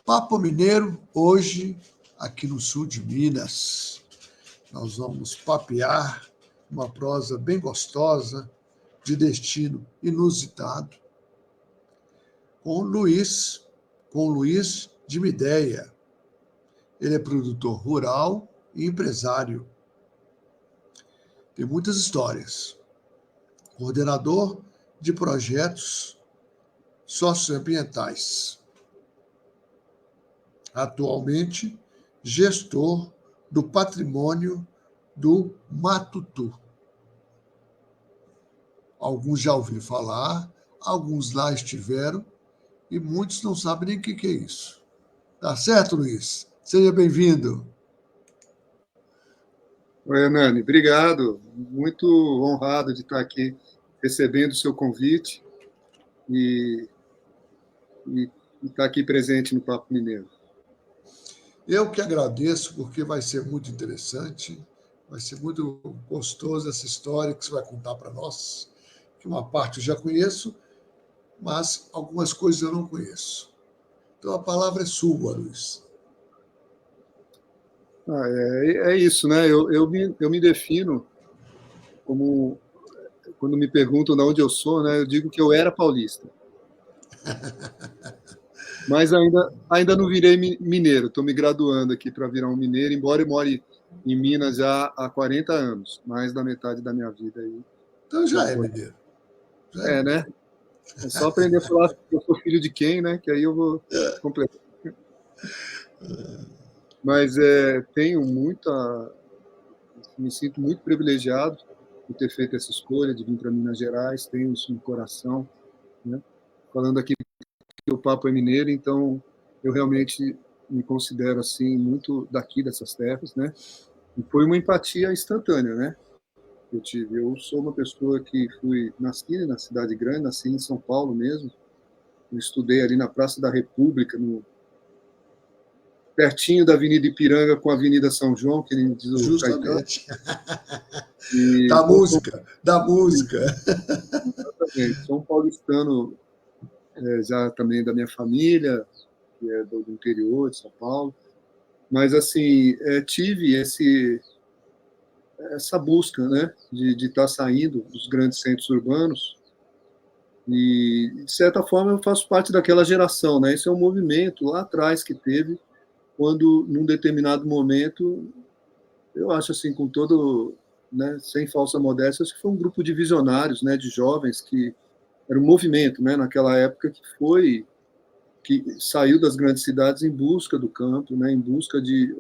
Papo Mineiro, hoje, aqui no sul de Minas. Nós vamos papear uma prosa bem gostosa, de destino inusitado, com Luiz de Mideia. Ele é produtor rural e empresário. Tem muitas histórias. Coordenador de projetos socioambientais. Atualmente, gestor do patrimônio do Matutu. Alguns já ouviram falar, alguns lá estiveram, e muitos não sabem nem o que é isso. Tá certo, Luiz? Seja bem-vindo. Oi, Hernani, obrigado. Muito honrado de estar aqui recebendo o seu convite e estar aqui presente no Papo Mineiro. Eu que agradeço, porque vai ser muito interessante, vai ser muito gostoso essa história que você vai contar para nós, que uma parte eu já conheço, mas algumas coisas eu não conheço. Então a palavra é sua, Luiz. É isso, né? Eu me defino como, quando me perguntam de onde eu sou, né? Eu digo que eu era paulista. Mas ainda não virei mineiro, estou me graduando aqui para virar um mineiro, embora eu more em Minas já há 40 anos, mais da metade da minha vida aí. Então já é mineiro. Né? É só aprender a falar que eu sou filho de quem, né? Que aí eu vou completar. Mas tenho me sinto muito privilegiado por ter feito essa escolha de vir para Minas Gerais, tenho isso no coração, né? Falando aqui que o Papo é mineiro, então eu realmente me considero assim muito daqui dessas terras, né? E foi uma empatia instantânea, né? Eu sou uma pessoa que nasci na cidade grande, nasci em São Paulo mesmo, eu estudei ali na Praça da República, pertinho da Avenida Ipiranga com a Avenida São João, que ele diz o Justamente. E da música. Exatamente. Sou um paulistano já também da minha família, que é do interior de São Paulo. Mas, assim, tive essa busca, né, de estar saindo dos grandes centros urbanos. E, de certa forma, eu faço parte daquela geração, né? Isso é um movimento lá atrás que teve, quando, num determinado momento, eu acho assim, com todo, né, sem falsa modéstia, acho que foi um grupo de visionários, né, de jovens que era um movimento, né, naquela época que saiu das grandes cidades em busca do campo, né, em busca de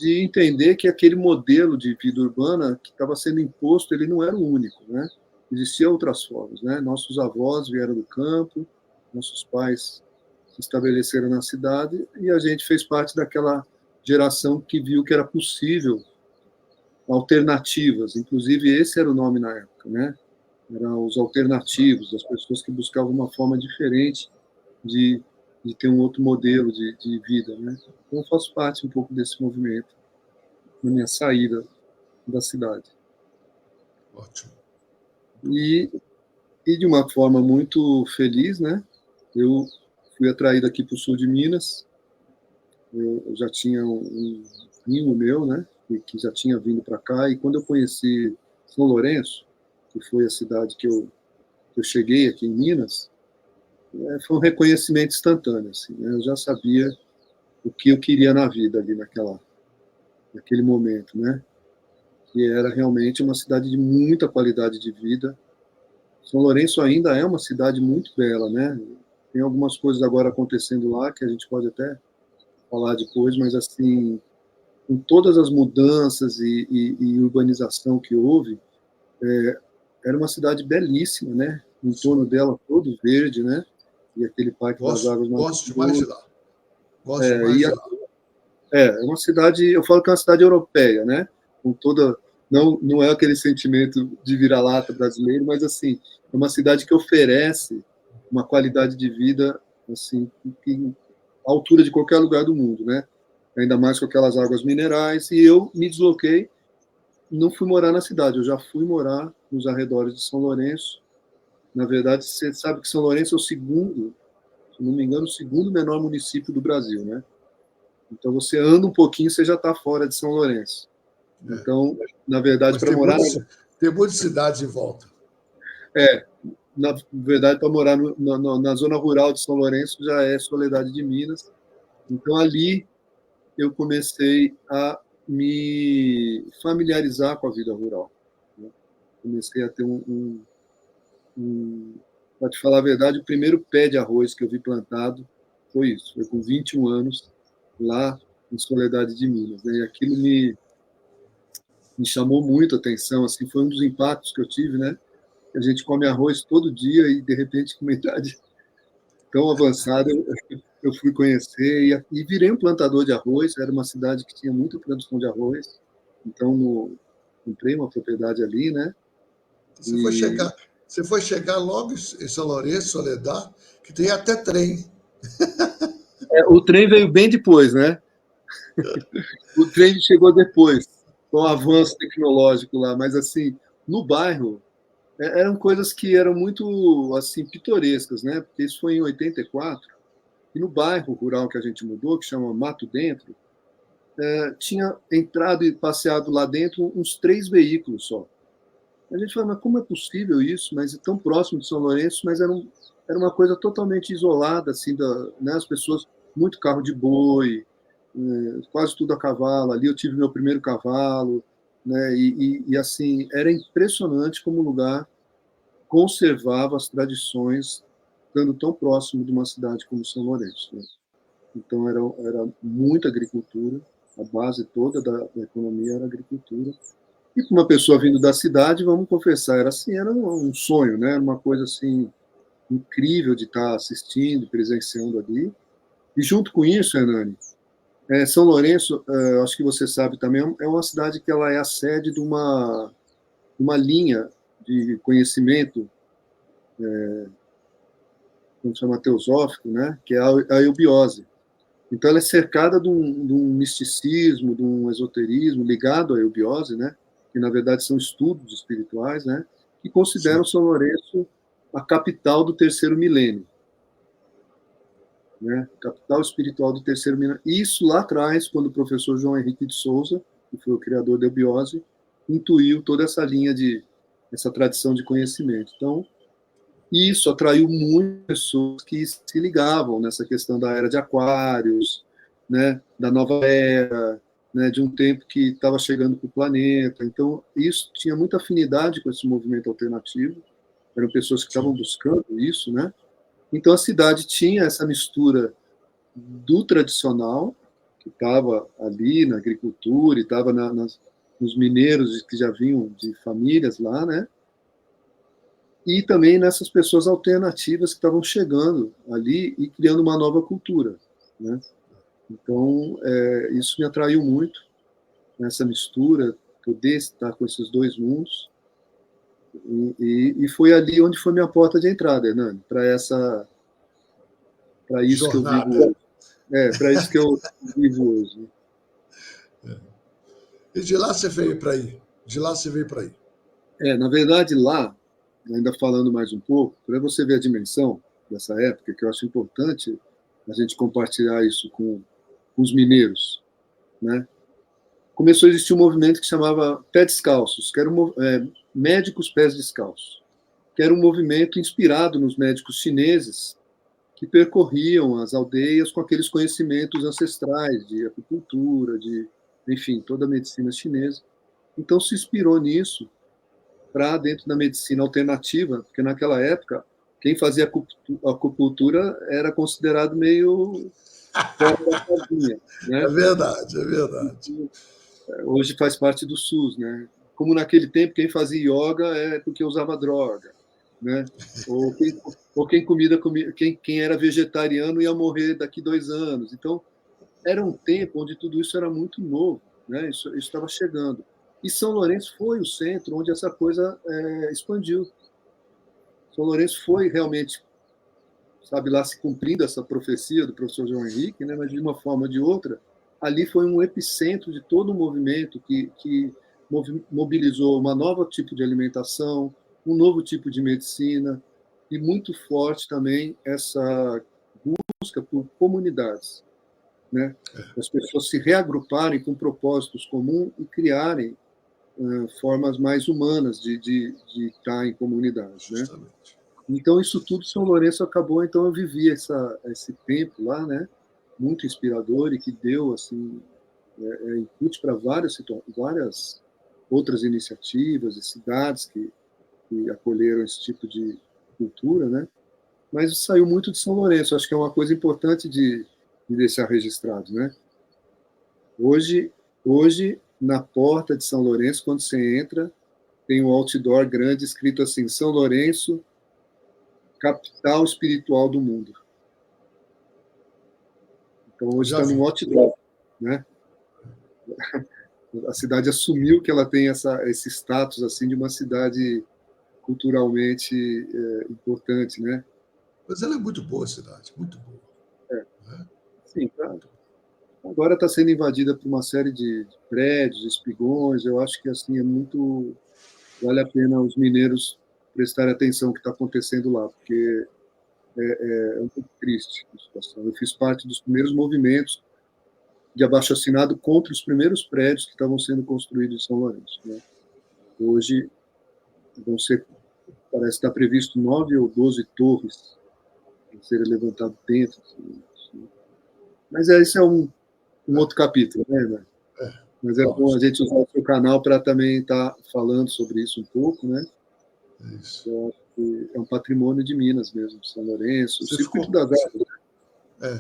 entender que aquele modelo de vida urbana que estava sendo imposto, ele não era o único, né? Existiam outras formas, né? Nossos avós vieram do campo, nossos pais se estabeleceram na cidade e a gente fez parte daquela geração que viu que era possível alternativas, inclusive esse era o nome na época, né? Eram os alternativos, as pessoas que buscavam uma forma diferente de ter um outro modelo de vida, né? Então eu faço parte um pouco desse movimento na minha saída da cidade. Ótimo. E de uma forma muito feliz, né? Eu fui atraído aqui para o sul de Minas. Eu já tinha um primo meu, né? Que já tinha vindo para cá. E quando eu conheci São Lourenço, que foi a cidade que eu cheguei aqui em Minas, foi um reconhecimento instantâneo. Assim, né? Eu já sabia o que eu queria na vida ali naquele momento, né? Que era realmente uma cidade de muita qualidade de vida. São Lourenço ainda é uma cidade muito bela, né? Tem algumas coisas agora acontecendo lá que a gente pode até falar depois, mas assim, com todas as mudanças e urbanização que houve, era uma cidade belíssima, né? Em torno dela todo verde, né? E aquele Parque das Águas Gosto demais de lá. Gosto demais de lá. É uma cidade, eu falo que é uma cidade europeia, né? Com toda, não é aquele sentimento de vira-lata brasileiro, mas assim, é uma cidade que oferece uma qualidade de vida assim, à altura de qualquer lugar do mundo, né? Ainda mais com aquelas águas minerais. E eu me desloquei, não fui morar na cidade, eu já fui morar nos arredores de São Lourenço. Na verdade, você sabe que São Lourenço é o segundo se não me engano, o segundo menor município do Brasil, né? Então, você anda um pouquinho, você já está fora de São Lourenço. Então, na verdade, para morar... Tem muitas cidades em volta. Na verdade, para morar na zona rural de São Lourenço já é Soledade de Minas. Então, ali eu comecei a me familiarizar com a vida rural, né? Comecei a ter para te falar a verdade, o primeiro pé de arroz que eu vi plantado foi isso, foi com 21 anos, lá em Soledade de Minas, né? E aquilo me chamou muito a atenção, assim, foi um dos impactos que eu tive, né? A gente come arroz todo dia e, de repente, com uma idade tão avançada, eu fui conhecer e virei um plantador de arroz. Era uma cidade que tinha muita produção de arroz, então comprei uma propriedade ali, né? Você foi chegar logo em São Lourenço, Soledade, que tem até trem. O trem veio bem depois, né? O trem chegou depois, com o avanço tecnológico lá, mas assim, no bairro eram coisas que eram muito assim pitorescas, né? Porque isso foi em 84, e no bairro rural que a gente mudou, que chama Mato Dentro, tinha entrado e passeado lá dentro uns 3 veículos só. A gente fala, mas como é possível isso? Mas é tão próximo de São Lourenço, mas era uma coisa totalmente isolada, assim, né? As pessoas, muito carro de boi, quase tudo a cavalo. Ali eu tive meu primeiro cavalo, né? E assim, era impressionante como o lugar conservava as tradições, estando tão próximo de uma cidade como São Lourenço, né? Então, era muita agricultura, a base toda da economia era agricultura. E para uma pessoa vindo da cidade, vamos confessar, era um sonho, né? Uma coisa assim incrível de estar assistindo, presenciando ali. E junto com isso, Hernani, São Lourenço, acho que você sabe também, é uma cidade que ela é a sede de uma linha de conhecimento, como chama teosófico, né? Que é a eubiose. Então, ela é cercada de um misticismo, de um esoterismo ligado à eubiose, né? Que, na verdade, são estudos espirituais, né? Que consideram São Lourenço a capital do terceiro milênio, né? Capital espiritual do terceiro milênio. Isso lá atrás, quando o professor João Henrique de Souza, que foi o criador da eubiose, intuiu toda essa linha essa tradição de conhecimento. Então, isso atraiu muitas pessoas que se ligavam nessa questão da era de Aquários, né, da nova era, né, de um tempo que estava chegando para o planeta. Então, isso tinha muita afinidade com esse movimento alternativo. Eram pessoas que estavam buscando isso, né? Então, a cidade tinha essa mistura do tradicional, que estava ali na agricultura e estava nos mineiros que já vinham de famílias lá, né? E também nessas pessoas alternativas que estavam chegando ali e criando uma nova cultura, né? Então, isso me atraiu muito, nessa mistura, poder estar com esses dois mundos, e foi ali onde foi minha porta de entrada, Hernani, para isso que eu vivo hoje. Para isso que eu vivo hoje. E de lá você veio para aí? De lá você veio para aí? Na verdade, lá, ainda falando mais um pouco, para você ver a dimensão dessa época, que eu acho importante a gente compartilhar isso com os mineiros, né? Começou a existir um movimento que chamava Pé Descalços, que era Médicos Pés Descalços, que era um movimento inspirado nos médicos chineses que percorriam as aldeias com aqueles conhecimentos ancestrais de acupuntura, enfim, toda a medicina chinesa. Então se inspirou nisso para dentro da medicina alternativa, porque naquela época quem fazia acupuntura era considerado meio fora da casinha, né? É verdade, é verdade. Hoje faz parte do SUS, né? Como naquele tempo quem fazia yoga é porque usava droga, né? Ou quem era vegetariano ia morrer daqui 2 anos. Então era um tempo onde tudo isso era muito novo, né? Isso estava chegando. E São Lourenço foi o centro onde essa coisa expandiu. São Lourenço foi realmente, sabe lá, se cumprindo essa profecia do professor João Henrique, né? Mas de uma forma ou de outra, ali foi um epicentro de todo um movimento que mobilizou um novo tipo de alimentação, um novo tipo de medicina, e muito forte também essa busca por comunidades, né? As pessoas se reagruparem com propósitos comuns e criarem formas mais humanas de estar em comunidade, né? Então, isso tudo São Lourenço acabou, então eu vivi esse tempo lá, né? Muito inspirador e que deu, assim, input para várias outras iniciativas e cidades que acolheram esse tipo de cultura, né? Mas saiu muito de São Lourenço, acho que é uma coisa importante de deixar registrado, né? Hoje, na porta de São Lourenço, quando você entra, tem um outdoor grande escrito assim: São Lourenço, capital espiritual do mundo. Então, hoje está num outdoor, né? A cidade assumiu que ela tem esse status assim de uma cidade culturalmente importante, né? Mas ela é muito boa a cidade, muito boa. Sim, tá. Agora está sendo invadida por uma série de prédios, espigões. Eu acho que assim é muito vale a pena os mineiros prestarem atenção no que está acontecendo lá, porque é um pouco triste a situação. Eu fiz parte dos primeiros movimentos de abaixo-assinado contra os primeiros prédios que estavam sendo construídos em São Lourenço, né? Hoje vão ser, parece que está previsto 9 ou 12 torres a serem levantadas dentro. Assim. Mas esse é um outro capítulo, né? Mas é bom a gente usar o seu canal para também estar falando sobre isso um pouco, né? Isso. Eu acho que é um patrimônio de Minas mesmo, São Lourenço, o Circuito das Águas.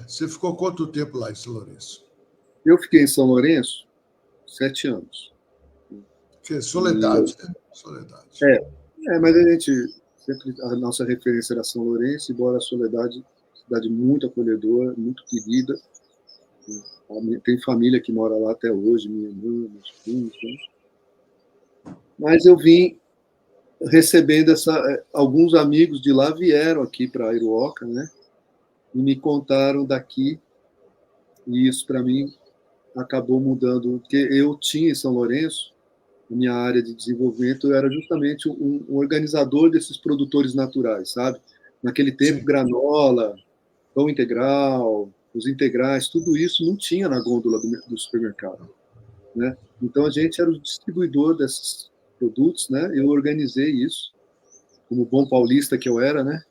Você ficou quanto tempo lá em São Lourenço? Eu fiquei em São Lourenço 7 anos. Que Soledade, né? Soledade. Mas a gente sempre a nossa referência era São Lourenço, embora a Soledade, cidade muito acolhedora, muito querida. Tem família que mora lá até hoje, minha irmã, meus primos. Né? Mas eu vim recebendo alguns amigos de lá vieram aqui para Airuoca, né? E me contaram daqui, e isso para mim acabou mudando, porque eu tinha em São Lourenço, a minha área de desenvolvimento, eu era justamente um organizador desses produtores naturais, sabe? Naquele tempo, Sim. granola, pão integral, os integrais, tudo isso não tinha na gôndola do supermercado, né? Então a gente era o distribuidor desses produtos, né? Eu organizei isso, como bom paulista que eu era, né?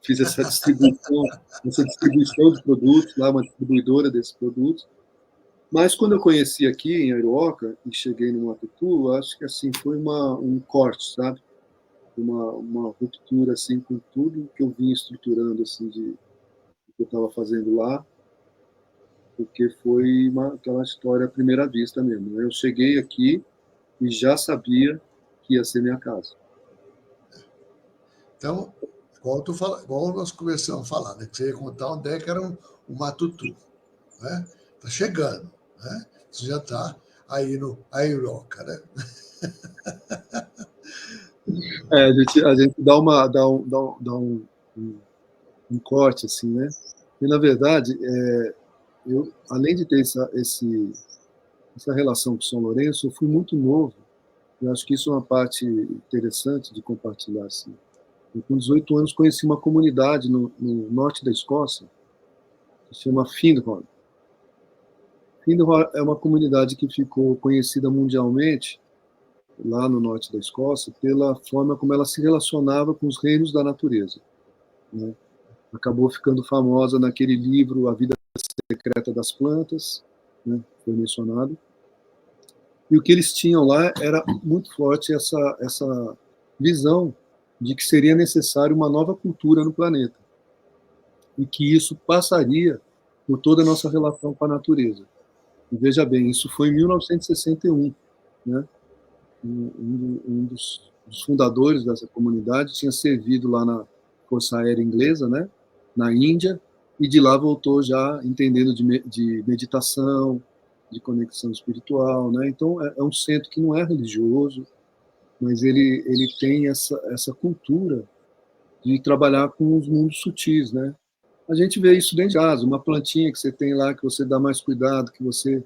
Fiz essa distribuição de produtos lá, uma distribuidora desses produtos. Mas quando eu conheci aqui em Airoca e cheguei no Matutu, acho que assim foi um corte, sabe? Uma ruptura assim com tudo que eu vim estruturando assim que eu estava fazendo lá, porque foi aquela história à primeira vista mesmo. Né? Eu cheguei aqui e já sabia que ia ser minha casa. Então, igual nós começamos a falar, né? Que você ia contar onde é que era o Matutu, né? Tá chegando, né? Você já está aí no Airoca, né? A gente dá um corte assim, né? E na verdade, eu além de ter essa relação com São Lourenço, eu fui muito novo. Eu acho que isso é uma parte interessante de compartilhar assim. Eu, com 18 anos, conheci uma comunidade no norte da Escócia, que se chama Findhorn. Findhorn é uma comunidade que ficou conhecida mundialmente, lá no norte da Escócia, pela forma como ela se relacionava com os reinos da natureza. Né? Acabou ficando famosa naquele livro A Vida Secreta das Plantas, né? Foi mencionado. E o que eles tinham lá era muito forte essa visão de que seria necessário uma nova cultura no planeta e que isso passaria por toda a nossa relação com a natureza. E veja bem, isso foi em 1961, né? Um dos fundadores dessa comunidade tinha servido lá na Força Aérea Inglesa, né? Na Índia, e de lá voltou já entendendo de meditação, de conexão espiritual, né? Então é um centro que não é religioso, mas ele tem essa cultura de trabalhar com os mundos sutis, né? A gente vê isso dentro de casa, uma plantinha que você tem lá, que você dá mais cuidado, que você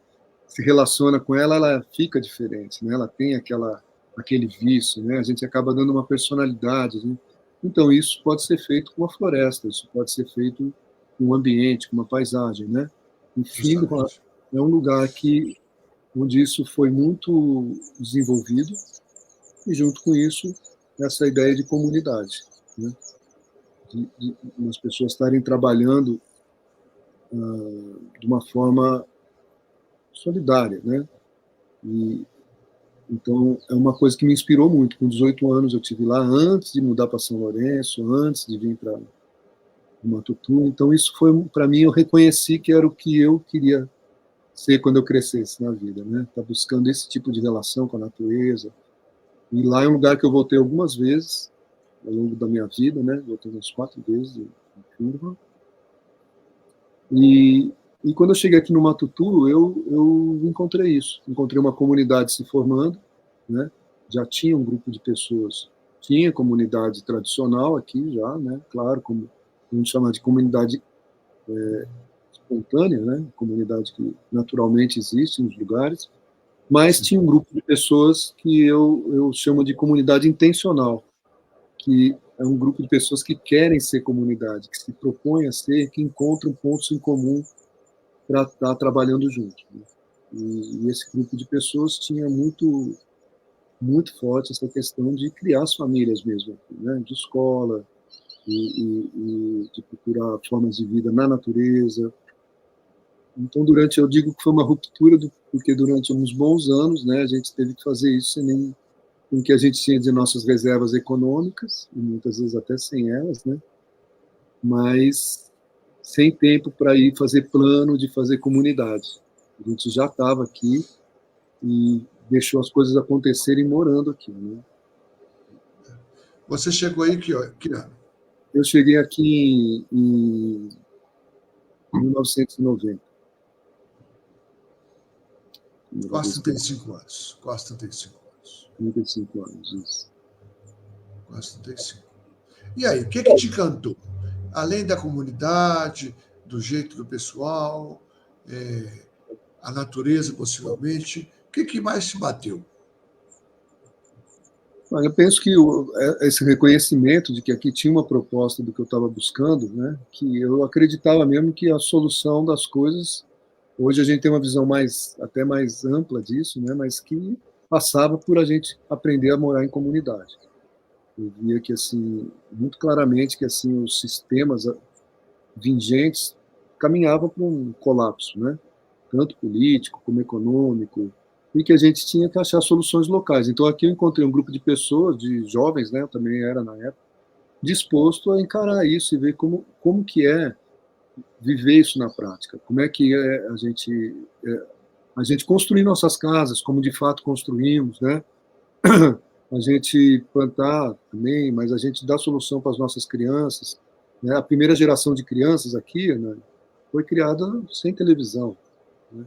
se relaciona com ela, ela fica diferente, né? Ela tem aquele vício, né? A gente acaba dando uma personalidade, né? Então isso pode ser feito com a floresta, isso pode ser feito um ambiente, com uma paisagem, né? Enfim, Justamente. é um lugar onde isso foi muito desenvolvido e, junto com isso, essa ideia de comunidade, né? De as pessoas estarem trabalhando de uma forma solidária, né? E, então, é uma coisa que me inspirou muito. Com 18 anos eu tive lá, antes de mudar para São Lourenço, antes de vir para Matutu. Então, isso foi, para mim, eu reconheci que era o que eu queria ser quando eu crescesse na vida, né? Tá buscando esse tipo de relação com a natureza. E lá é um lugar que eu voltei algumas vezes ao longo da minha vida, né? Voltei umas 4 vezes em Finland. E quando eu cheguei aqui no Matutu, eu encontrei isso. Encontrei uma comunidade se formando, né? Já tinha um grupo de pessoas, tinha comunidade tradicional aqui já, né? Claro, como a gente chama de comunidade espontânea, né? Comunidade que naturalmente existe nos lugares, mas tinha um grupo de pessoas que eu chamo de comunidade intencional, que é um grupo de pessoas que querem ser comunidade, que se propõem a ser, que encontram pontos em comum para estar trabalhando juntos, né? E esse grupo de pessoas tinha muito forte essa questão de criar as famílias mesmo, né? De escola e de procurar formas de vida na natureza. Então, eu digo que foi uma ruptura, porque durante uns bons anos, né, a gente teve que fazer isso sem nem com o que a gente tinha de nossas reservas econômicas, e muitas vezes até sem elas, né? Mas sem tempo para ir fazer plano de fazer comunidade. A gente já estava aqui e deixou as coisas acontecerem morando aqui, né? Você chegou aí que ano? Eu cheguei aqui em 1990. Quase 35 anos. Quase 35 anos. 35 anos, isso. Quase 35. E aí, o que te encantou? Além da comunidade, do jeito do pessoal, a natureza, possivelmente, o que mais te bateu? Eu penso que esse reconhecimento de que aqui tinha uma proposta do que eu estava buscando, né, que eu acreditava mesmo que a solução das coisas, hoje a gente tem uma visão até mais ampla disso, né, mas que passava por a gente aprender a morar em comunidade. Eu via que, assim, muito claramente que, assim, os sistemas vigentes caminhavam para um colapso, né, tanto político como econômico, e que a gente tinha que achar soluções locais. Então, aqui eu encontrei um grupo de pessoas, de jovens, né, eu também era na época, disposto a encarar isso e ver como que é viver isso na prática, como é que é a gente construir nossas casas, como de fato construímos, né? A gente plantar também, mas a gente dá solução para as nossas crianças, né? A primeira geração de crianças aqui, né, foi criada sem televisão, né?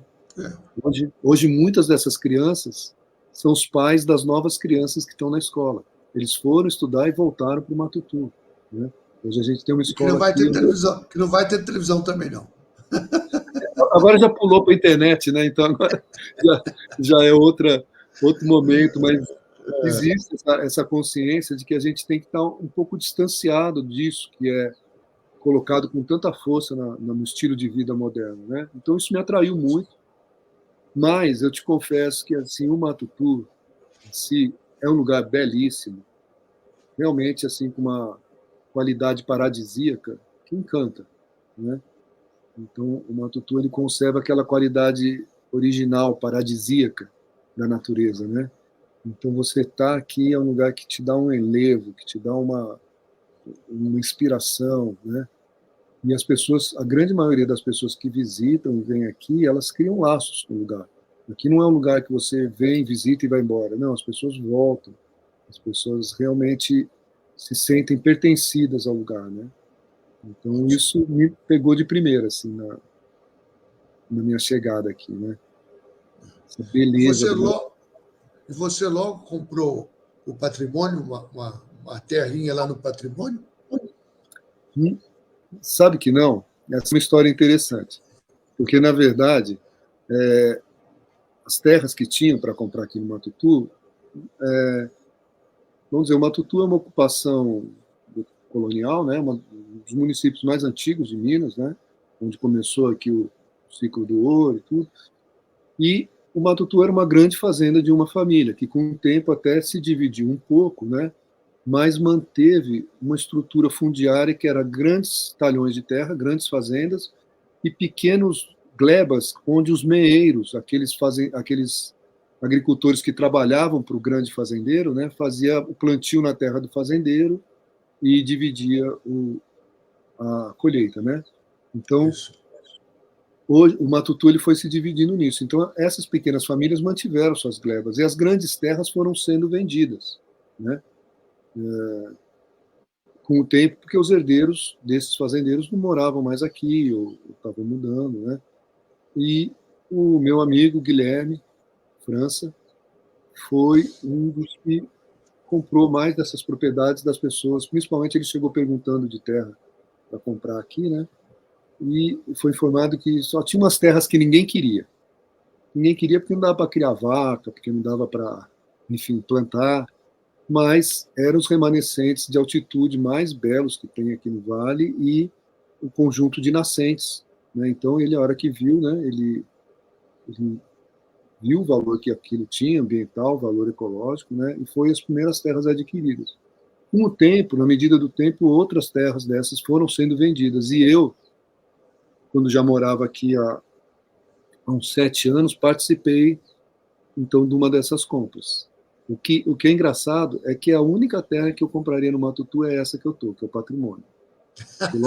Hoje, muitas dessas crianças são os pais das novas crianças que estão na escola. Eles foram estudar e voltaram para o Matutu, né? Hoje a gente tem uma E que não escola vai ter aqui. televisão, que não vai ter televisão também, não. Agora já pulou para a internet, né? Então agora já é outro momento, mas existe essa consciência de que a gente tem que estar um pouco distanciado disso, que é colocado com tanta força no estilo de vida moderno, né? Então isso me atraiu muito. Mas eu te confesso que assim o Matutu em si é um lugar belíssimo, realmente assim com uma qualidade paradisíaca que encanta, né? Então o Matutu ele conserva aquela qualidade original paradisíaca da natureza, né? Então você está aqui é um lugar que te dá um enlevo, que te dá uma inspiração, né? E as pessoas, a grande maioria das pessoas que visitam e vêm aqui, elas criam laços com o lugar. Aqui não é um lugar que você vem, visita e vai embora. Não, as pessoas voltam. As pessoas realmente se sentem pertencidas ao lugar, né? Então isso me pegou de primeira, assim, na minha chegada aqui, né? Essa beleza Você logo comprou o patrimônio, uma terrinha lá no patrimônio? Sabe que não? Essa é uma história interessante. Porque, na verdade, as terras que tinham para comprar aqui no Matutu, vamos dizer, o Matutu é uma ocupação colonial, né? dos municípios mais antigos de Minas, né? Onde começou aqui o ciclo do ouro e tudo. E o Matutu era uma grande fazenda de uma família, que com o tempo até se dividiu um pouco, né? Mas manteve uma estrutura fundiária que era grandes talhões de terra, grandes fazendas e pequenos glebas onde os meeiros, aqueles agricultores que trabalhavam para o grande fazendeiro, né, fazia o plantio na terra do fazendeiro e dividia a colheita, né? Então, Isso. hoje o Matutu ele foi se dividindo nisso. Então, essas pequenas famílias mantiveram suas glebas e as grandes terras foram sendo vendidas, né? Com o tempo, porque os herdeiros desses fazendeiros não moravam mais aqui ou estavam mudando, né? E o meu amigo Guilherme França foi um dos que comprou mais dessas propriedades das pessoas, principalmente ele chegou perguntando de terra para comprar aqui, né? E foi informado que só tinha umas terras que ninguém queria. Ninguém queria porque não dava para criar vaca, porque não dava para, enfim, plantar, mas eram os remanescentes de altitude mais belos que tem aqui no vale e o conjunto de nascentes, né? Então ele, a hora que viu, né, ele viu o valor que aquilo tinha, ambiental, valor ecológico, né, e foi as primeiras terras adquiridas. Com o tempo, na medida do tempo, outras terras dessas foram sendo vendidas. E eu, quando já morava aqui há uns 7 anos, participei, então, de uma dessas compras. O que é engraçado é que a única terra que eu compraria no Matutu é essa que eu estou, que é o Patrimônio. E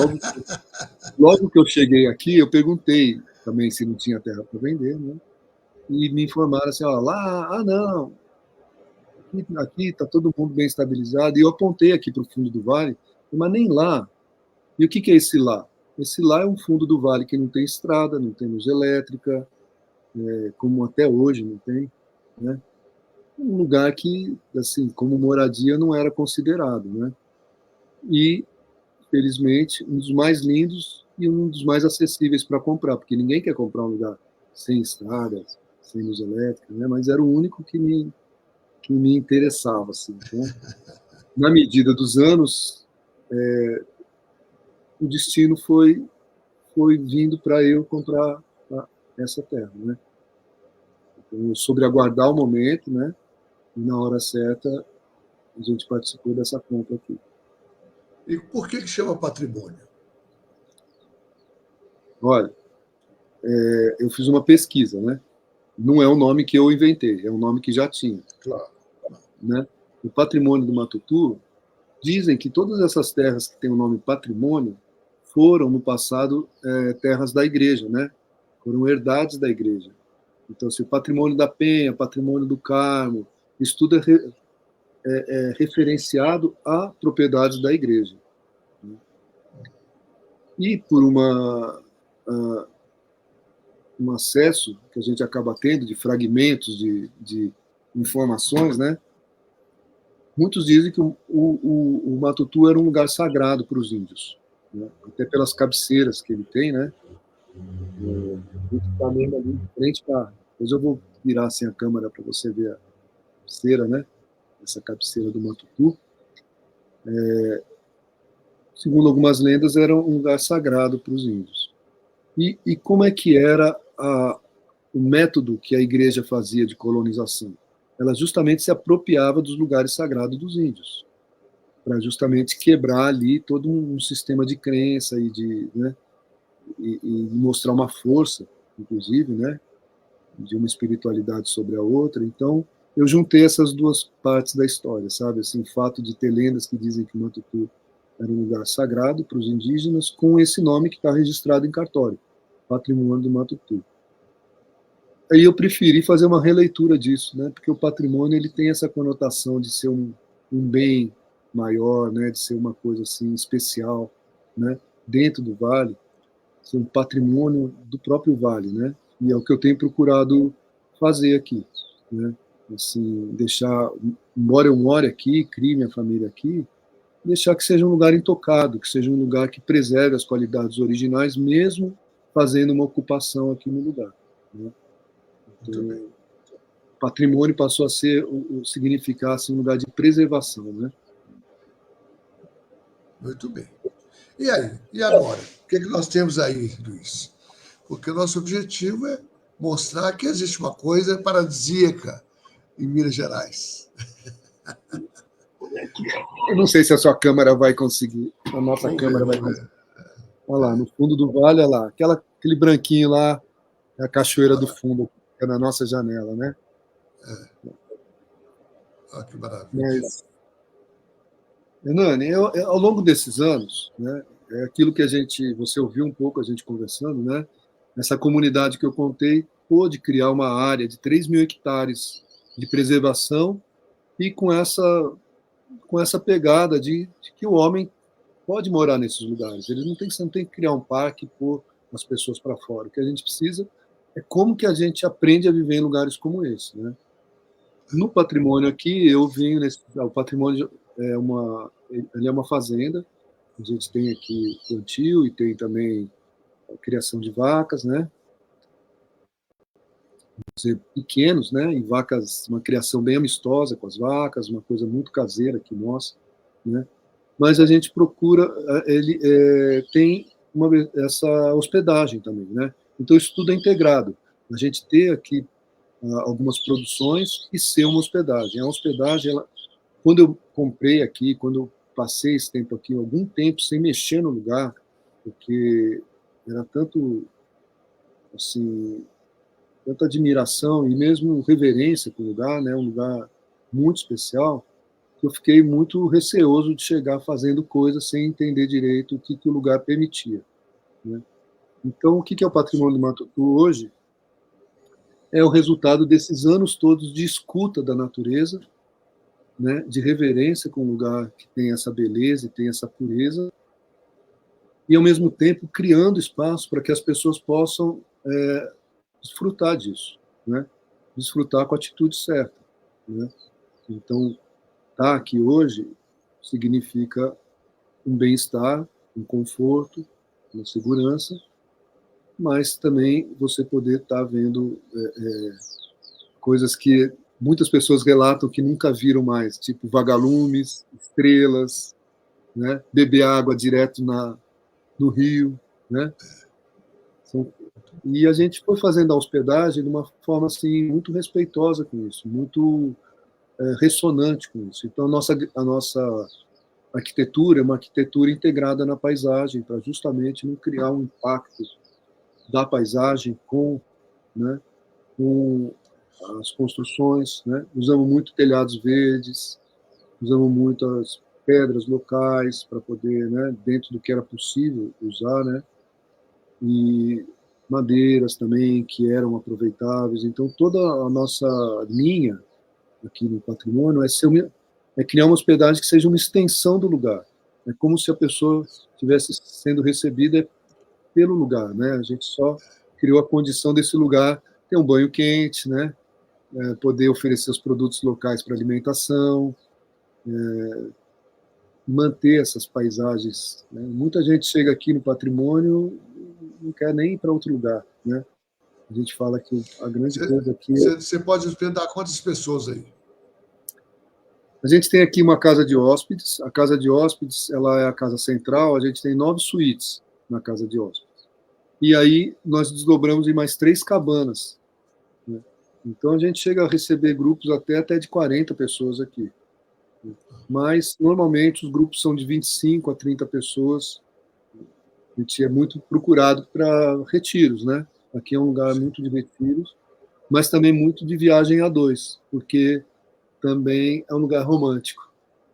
logo que eu cheguei aqui, eu perguntei também se não tinha terra para vender, né? E me informaram assim, ó, lá, não, aqui está todo mundo bem estabilizado. E eu apontei aqui para o fundo do vale, mas nem lá. E o que é esse lá? Esse lá é um fundo do vale que não tem estrada, não tem luz elétrica, como até hoje não tem, né? Um lugar que, assim, como moradia não era considerado, né? E, felizmente, um dos mais lindos e um dos mais acessíveis para comprar, porque ninguém quer comprar um lugar sem estradas, sem luz elétrica, né? Mas era o único que me interessava, assim. Então, na medida dos anos, o destino foi vindo para eu comprar essa terra, né? Então, eu soube aguardar o momento, né? E na hora certa a gente participou dessa compra aqui. E por que chama patrimônio? Olha, eu fiz uma pesquisa, né? Não é um nome que eu inventei, é um nome que já tinha, Claro. né? O patrimônio do Matutu, dizem que todas essas terras que têm o nome patrimônio foram, no passado, terras da igreja, né? Foram herdades da igreja. Então, se o patrimônio da Penha, patrimônio do Carmo, isso tudo é referenciado a propriedades da igreja. E por um acesso que a gente acaba tendo de fragmentos de informações, né? Muitos dizem que o Matutu era um lugar sagrado para os índios, né? Até pelas cabeceiras que ele tem, né? Ele está mesmo ali de frente para. Depois eu vou virar assim a câmera para você ver a cabeceira, né? Essa cabeceira do Matutu. Segundo algumas lendas, era um lugar sagrado para os índios. E como é que era o método que a igreja fazia de colonização? Ela justamente se apropriava dos lugares sagrados dos índios, para justamente quebrar ali todo um sistema de crença né, e mostrar uma força, inclusive, né, de uma espiritualidade sobre a outra. Então, eu juntei essas duas partes da história, sabe? Assim, o fato de ter lendas que dizem que Matutu era um lugar sagrado para os indígenas, com esse nome que está registrado em cartório, Patrimônio do Matutu. Aí eu preferi fazer uma releitura disso, né? Porque o patrimônio ele tem essa conotação de ser um bem maior, né? De ser uma coisa assim especial, né? Dentro do vale, ser um patrimônio do próprio vale, né? E é o que eu tenho procurado fazer aqui, né? Assim, deixar, embora eu more aqui, crie minha família aqui, deixar que seja um lugar intocado, que seja um lugar que preserve as qualidades originais, mesmo fazendo uma ocupação aqui no lugar, né? Então, patrimônio passou a significar assim, um lugar de preservação, né? Muito bem. E aí? E agora? O que nós temos aí, Luiz? Porque o nosso objetivo é mostrar que existe uma coisa paradisíaca em Minas Gerais. Eu não sei se a sua câmera vai conseguir. A nossa câmera vai Vamos conseguir. ver. Olha lá, no fundo do vale, olha lá. Aquele branquinho lá, é a cachoeira do fundo, que é na nossa janela, né? Olha que maravilha. Mas, Hernani, ao longo desses anos, né, é aquilo que você ouviu um pouco a gente conversando, né? Essa comunidade que eu contei pôde criar uma área de 3.000 hectares de preservação e com essa pegada de que o homem pode morar nesses lugares. Ele não tem que criar um parque e pôr as pessoas para fora. O que a gente precisa é como que a gente aprende a viver em lugares como esse, né? No patrimônio aqui, eu venho o patrimônio ele é uma fazenda. A gente tem aqui plantio e tem também a criação de vacas, né? Pequenos, né? E vacas, uma criação bem amistosa com as vacas, uma coisa muito caseira aqui nossa, né? Mas a gente procura, ele tem essa hospedagem também, né? Então isso tudo é integrado. A gente ter aqui algumas produções e ser uma hospedagem. A hospedagem, quando eu comprei aqui, quando eu passei esse tempo aqui, algum tempo sem mexer no lugar, porque era tanto assim, tanta admiração e mesmo reverência para o lugar, né? Um lugar muito especial, que eu fiquei muito receoso de chegar fazendo coisas sem entender direito o que o lugar permitia, né? Então, o que é o patrimônio do Matutu hoje? É o resultado desses anos todos de escuta da natureza, né, de reverência com um lugar que tem essa beleza e tem essa pureza, e ao mesmo tempo criando espaço para que as pessoas possam desfrutar disso, né, desfrutar com a atitude certa, né. Então, estar aqui hoje significa um bem-estar, um conforto, uma segurança, mas também você poder estar vendo coisas que muitas pessoas relatam que nunca viram mais, tipo vagalumes, estrelas, né? Beber água direto no rio, né? E a gente foi fazendo a hospedagem de uma forma assim muito respeitosa com isso, muito ressonante com isso. Então a nossa arquitetura é uma arquitetura integrada na paisagem para justamente não criar um impacto da paisagem né, com as construções, né? Usamos muito telhados verdes, usamos muitas pedras locais para poder, né, dentro do que era possível usar, né? E madeiras também que eram aproveitáveis. Então toda a nossa linha aqui no patrimônio é criar uma hospedagem que seja uma extensão do lugar. É como se a pessoa estivesse sendo recebida pelo lugar, né? A gente só criou a condição desse lugar ter um banho quente, né? Poder oferecer os produtos locais para alimentação, manter essas paisagens, né? Muita gente chega aqui no patrimônio e não quer nem ir para outro lugar, né? A gente fala que a grande coisa aqui Você pode hospedar quantas pessoas aí? A gente tem aqui uma casa de hóspedes. A casa de hóspedes, ela é a casa central. A gente tem 9 suítes na casa de hóspedes. E aí nós desdobramos em mais 3 cabanas, né? Então a gente chega a receber grupos até de 40 pessoas aqui. Mas normalmente os grupos são de 25 a 30 pessoas. A gente é muito procurado para retiros, né? Aqui é um lugar muito de retiros, mas também muito de viagem a dois, porque também é um lugar romântico,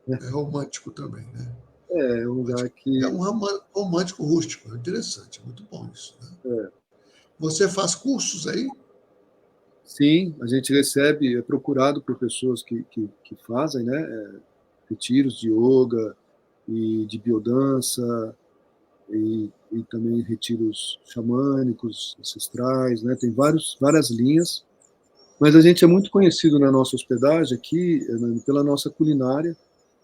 né? É romântico também, né? É um lugar É que um romântico rústico. É interessante, é muito bom isso, né? é, Você faz cursos aí? sim, a gente recebe, é procurado por pessoas que fazem, né, retiros de yoga e de biodança e também retiros xamânicos, ancestrais, né, tem várias linhas, mas a gente é muito conhecido na nossa hospedagem aqui pela nossa culinária.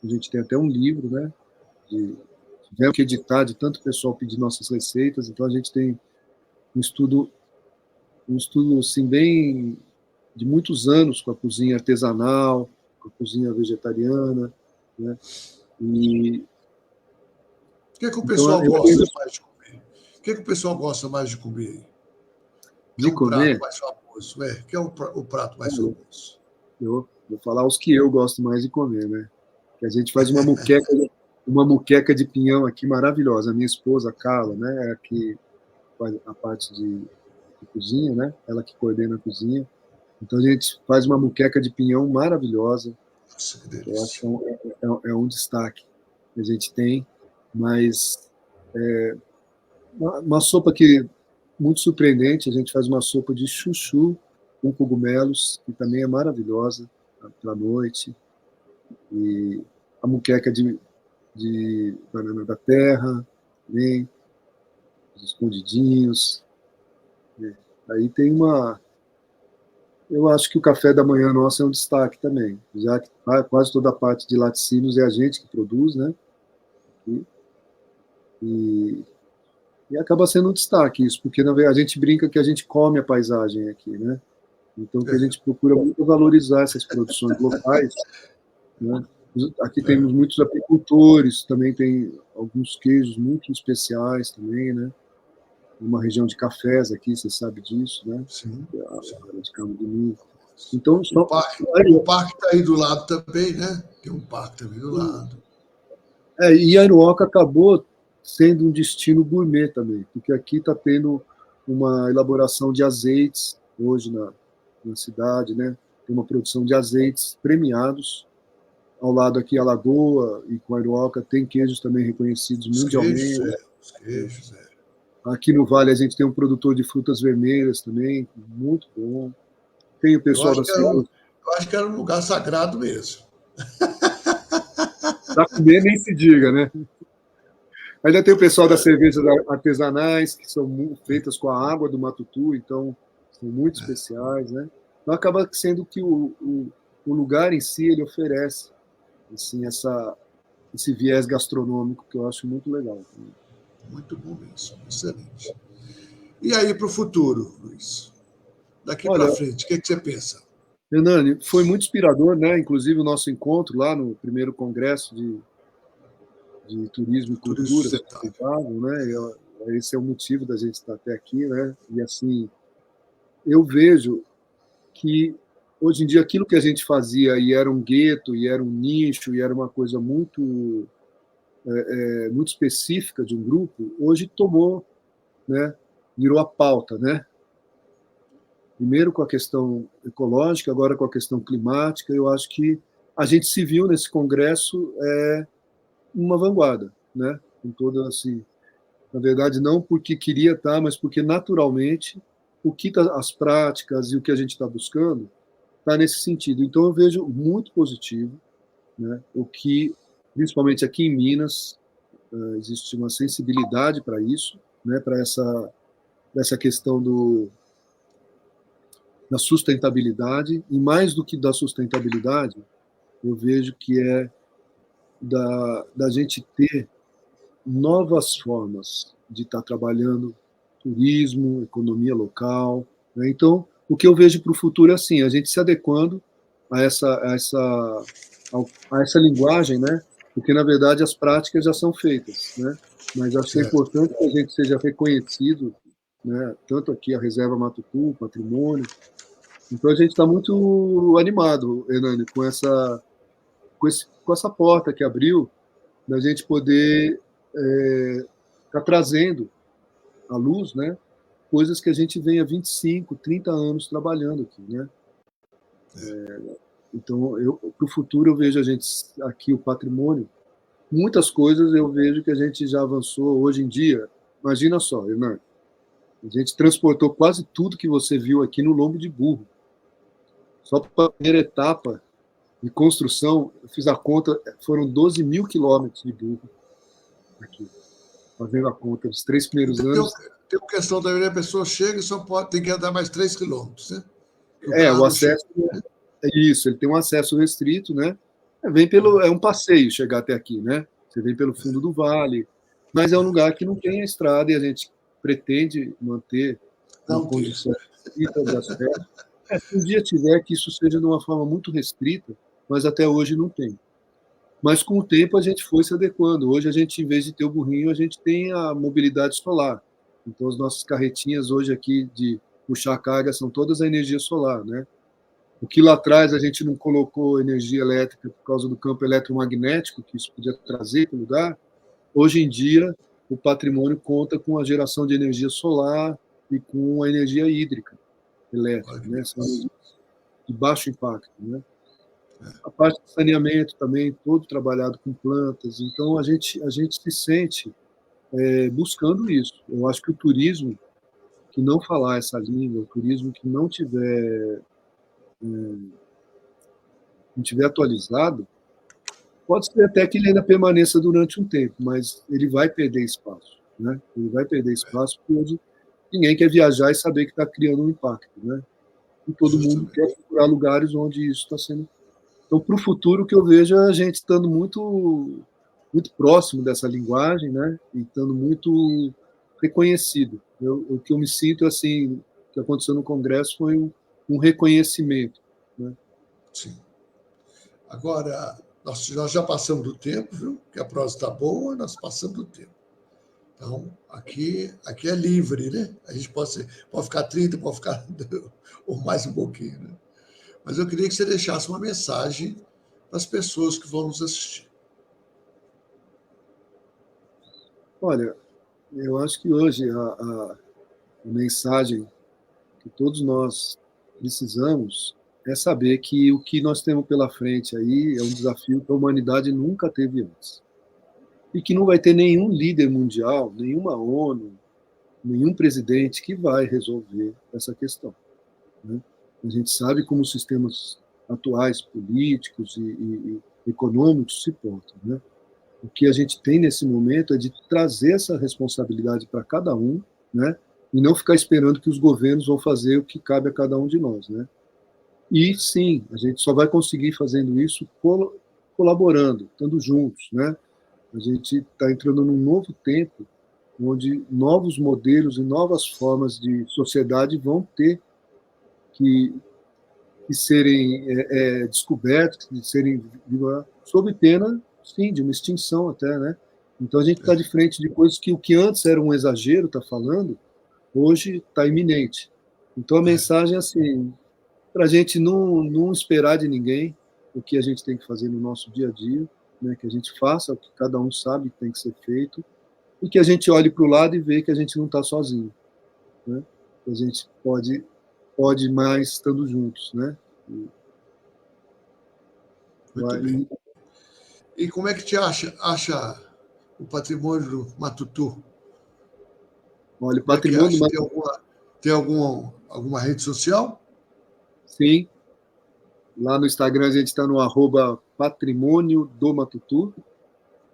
A gente tem até um livro, né, tivemos que editar de tanto pessoal pedir nossas receitas, então a gente tem um estudo assim bem de muitos anos com a cozinha artesanal, com a cozinha vegetariana, né? E que o Então, pessoal eu gosta tenho mais de comer? O que o pessoal gosta mais de comer aí? Que é de um prato comer. mais famoso, que é o prato mais Olha, famoso. eu vou falar os que eu gosto mais de comer, né? Que a gente faz uma muqueca de pinhão aqui maravilhosa. A minha esposa, a Carla, né? É a que faz a parte de cozinha, né? Ela que coordena a cozinha. Então a gente faz uma muqueca de pinhão maravilhosa, Nossa, que que eu acho que delícia. é um destaque que a gente tem. Mas uma sopa que muito surpreendente, a gente faz uma sopa de chuchu com cogumelos, que também é maravilhosa para a noite. E a muqueca de banana da terra, também, os escondidinhos. Né? Aí tem uma. Eu acho que o café da manhã nosso é um destaque também, já que quase toda a parte de laticínios é a gente que produz, né? E, e, e acaba sendo um destaque isso, porque na verdade a gente brinca que a gente come a paisagem aqui, né? Então que a É. gente procura muito valorizar essas produções locais, né? Aqui temos muitos apicultores, também tem alguns queijos muito especiais também, né? Uma região de cafés aqui, você sabe disso, né? Sim, sim. A área de Cabo do Milho. Então, O parque está aí do lado também, né? Tem um parque também do lado. e Aiuoca acabou sendo um destino gourmet também, porque aqui está tendo uma elaboração de azeites hoje na cidade, né? Tem uma produção de azeites premiados. Ao lado aqui, a Lagoa e com Aiuoca tem queijos também reconhecidos Os queijos, mundialmente. os queijos, é. Aqui no Vale a gente tem um produtor de frutas vermelhas também, muito bom. Tem o Eu pessoal acho da que era, cerveja. eu acho que era um lugar sagrado mesmo. Para comer nem se diga, né? Ainda tem o pessoal das cervejas artesanais, que são feitas com a água do Matutu, então são muito especiais, né? Então acaba sendo que o lugar em si ele oferece assim, esse viés gastronômico que eu acho muito legal. Muito bom mesmo, excelente. E aí para o futuro, Luiz? Daqui para Olha, frente, o que você pensa? Hernani, foi muito inspirador, né? Inclusive o nosso encontro lá no primeiro congresso de turismo e Turismo cultura sustentável. sustentável, né? Esse é o motivo da gente estar até aqui, né? E assim, eu vejo que hoje em dia aquilo que a gente fazia e era um gueto, e era um nicho, e era uma coisa muito específica de um grupo, hoje tomou, né? Virou a pauta, né? Primeiro com a questão ecológica, agora com a questão climática. Eu acho que a gente se viu nesse congresso uma vanguarda, né? Com toda assim, na verdade não porque queria estar, mas porque naturalmente as práticas e o que a gente está buscando está nesse sentido. Então eu vejo muito positivo, né? O que principalmente aqui em Minas existe uma sensibilidade para isso, né? Para essa questão da sustentabilidade e mais do que da sustentabilidade, eu vejo que é da gente ter novas formas de estar trabalhando turismo, economia local. Né? Então, o que eu vejo para o futuro é assim, a gente se adequando a essa linguagem, né? Porque, na verdade, as práticas já são feitas. Né? Mas acho que é Certo. importante que a gente seja reconhecido, né? Tanto aqui a Reserva Matutu, o patrimônio. Então, a gente está muito animado, Hernani, com essa porta que abriu, da gente poder tá trazendo à luz, né, coisas que a gente vem há 25, 30 anos trabalhando aqui, né? Então, para o futuro eu vejo a gente aqui o patrimônio, muitas coisas eu vejo que a gente já avançou hoje em dia. Imagina só, Hernan, a gente transportou quase tudo que você viu aqui no lombo de burro. Só para a primeira etapa de construção, eu fiz a conta, foram 12 mil quilômetros de burro aqui, fazendo a conta dos 3 primeiros Então, anos. tem uma questão também, a pessoa chega e só tem que andar mais 3 quilômetros, né? Que o O carro não chega. acesso é isso, ele tem um acesso restrito, né? É um passeio chegar até aqui, né? Você vem pelo fundo do vale, mas é um lugar que não tem a estrada e a gente pretende manter uma Não ter. condição restrita de acesso. Se um dia tiver, que isso seja de uma forma muito restrita, mas até hoje não tem. Mas com o tempo a gente foi se adequando. Hoje a gente, em vez de ter o burrinho, a gente tem a mobilidade solar. Então as nossas carretinhas hoje aqui de puxar carga são todas a energia solar, né? O que lá atrás a gente não colocou energia elétrica por causa do campo eletromagnético que isso podia trazer para o lugar, hoje em dia o patrimônio conta com a geração de energia solar e com a energia hídrica elétrica, né? São de baixo impacto, né? A parte de saneamento também, todo trabalhado com plantas. Então, a gente se sente buscando isso. Eu acho que o turismo que não falar essa língua, o turismo que não tiver atualizado, pode ser até que ele ainda permaneça durante um tempo, mas ele vai perder espaço, né? Ele vai perder espaço porque hoje ninguém quer viajar e saber que está criando um impacto, né? E todo mundo quer procurar lugares onde isso está sendo. Então, para o futuro, o que eu vejo é a gente estando muito próximo dessa linguagem, né? E estando muito reconhecido. O que eu me sinto, assim, o que aconteceu no Congresso foi um reconhecimento, né? Sim. Agora, nós já passamos do tempo, viu? Que a prosa está boa, nós passamos do tempo. Então, aqui é livre, né? A gente pode ficar 30, pode ficar ou mais um pouquinho, né? Mas eu queria que você deixasse uma mensagem para as pessoas que vão nos assistir. Olha, eu acho que hoje a mensagem que todos nós precisamos é saber que o que nós temos pela frente aí é um desafio que a humanidade nunca teve antes. E que não vai ter nenhum líder mundial, nenhuma ONU, nenhum presidente que vai resolver essa questão, né? A gente sabe como os sistemas atuais, políticos e econômicos se portam, né? O que a gente tem nesse momento é de trazer essa responsabilidade para cada um, né? E não ficar esperando que os governos vão fazer o que cabe a cada um de nós, né? E sim, a gente só vai conseguir fazendo isso colaborando, estando juntos, né? A gente está entrando num novo tempo onde novos modelos e novas formas de sociedade vão ter que serem descobertos, de serem sob pena, sim, de uma extinção até, né? Então a gente está de frente de coisas que o que antes era um exagero, está falando, hoje está iminente. Então a mensagem é assim, para a gente não esperar de ninguém o que a gente tem que fazer no nosso dia a dia, né? Que a gente faça o que cada um sabe que tem que ser feito e que a gente olhe para o lado e veja que a gente não está sozinho, né? Que a gente pode mais estando juntos, né? Muito bem. E como é que te acha o patrimônio do Matutu? Olha, o patrimônio do Matutu. Tem alguma rede social? Sim. Lá no Instagram a gente está no @patrimônio do Matutu,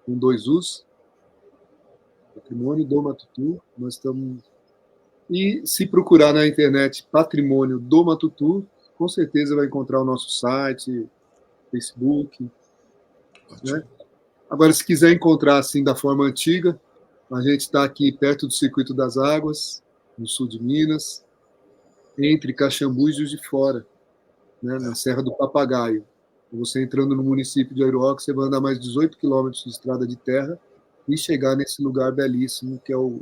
com 2 U's. Patrimônio do Matutu. Nós estamos. E se procurar na internet Patrimônio do Matutu, com certeza vai encontrar o nosso site, Facebook. Né? Agora, se quiser encontrar assim da forma antiga, a gente está aqui perto do Circuito das Águas, no sul de Minas, entre Caxambu e Juiz de Fora, né, na Serra do Papagaio. Você entrando no município de Airoca, você vai andar mais 18 quilômetros de estrada de terra e chegar nesse lugar belíssimo que é o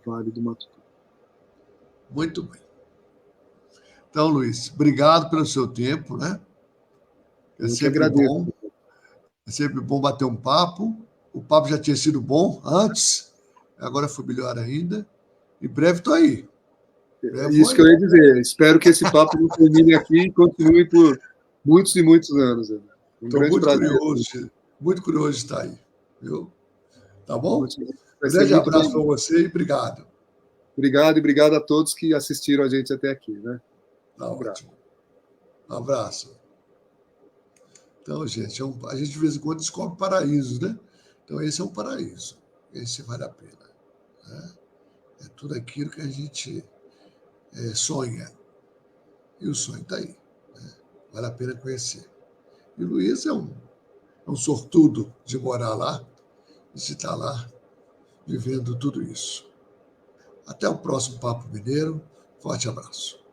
Vale do Matutu. Muito bem. Então, Luiz, obrigado pelo seu tempo, né? Eu sempre bom. É sempre bom bater um papo. O papo já tinha sido bom antes, agora foi melhor ainda. Em breve estou aí. Isso que eu ia dizer. Espero que esse papo não termine aqui e continue por muitos e muitos anos. Estou muito curioso de estar aí. Viu? Tá bom? Um grande abraço para você e obrigado. Obrigado e obrigado a todos que assistiram a gente até aqui, né? Tá ótimo. Um abraço. Então, gente, a gente de vez em quando descobre paraísos, né? Então, esse é um paraíso. Esse vale a pena. Né? É tudo aquilo que a gente sonha. E o sonho está aí. Né? Vale a pena conhecer. E o Luiz é um sortudo de morar lá e de estar lá vivendo tudo isso. Até o próximo Papo Mineiro. Forte abraço.